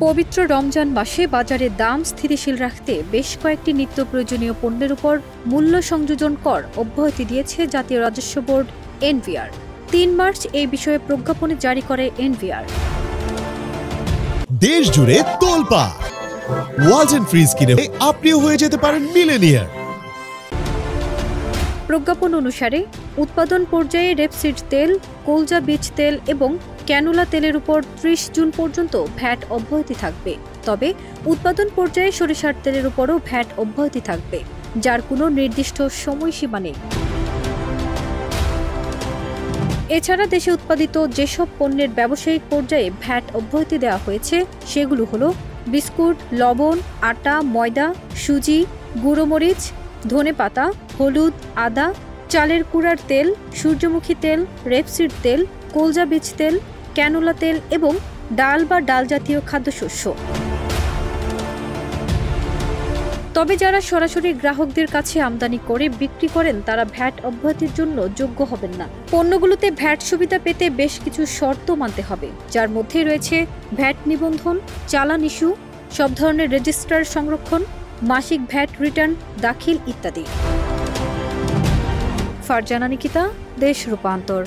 পবিত্র রমজান মাসে বাজারে দাম স্থিতিশীল রাখতে বেশ কয়েকটি নিত্য প্রয়োজনীয় পণ্যের উপর মূল্য সংযোজন কর অব্যাহতি দিয়েছে জাতীয় রাজস্ব বোর্ড এনবিআর। ৩ মার্চ এই বিষয়ে প্রজ্ঞাপন জারি করে এনবিআর। দেশ জুড়ে তোলপাড় ওয়ালটন ফ্রিজ কিনে আপনিও হয়ে যেতে পারেন মিলেনিয়ার। প্রজ্ঞাপন অনুসারে উৎপাদন পর্যায়ে রেপসিড তেল, কলজা বীজ তেল এবং ক্যানোলা তেলের উপর ৩০ জুন পর্যন্ত ভ্যাট অব্যাহতি থাকবে। তবে উৎপাদন পর্যায়ে সরিষার তেলের উপরও ভ্যাট অব্যাহতি থাকবে, যার কোনো নির্দিষ্ট সময়সীমা নেই। এছাড়া দেশে উৎপাদিত যেসব পণ্যের ব্যবসায়িক পর্যায়ে ভ্যাট অব্যাহতি দেওয়া হয়েছে সেগুলো হলো বিস্কুট, লবণ, আটা, ময়দা, সুজি, গুঁড়োমরিচ, ধনেপাতা, হলুদ, আদা, চালের কুড়ার তেল, সূর্যমুখী তেল, রেপসিড তেল, কলজা বীজ তেল, ক্যানোলা তেল এবং ডাল বা ডাল জাতীয় খাদ্যশস্য। তবে যারা সরাসরি গ্রাহকদের কাছে আমদানি করে বিক্রি করেন তারা ভ্যাট অব্যাহতির জন্য যোগ্য হবেন না। পণ্যগুলোতে ভ্যাট সুবিধা পেতে বেশ কিছু শর্ত মানতে হবে, যার মধ্যে রয়েছে ভ্যাট নিবন্ধন, চালান ইস্যু, সব ধরনের রেজিস্ট্রার সংরক্ষণ, মাসিক ভ্যাট রিটার্ন দাখিল ইত্যাদি। ফারজানা নিকিতা, দেশ রূপান্তর।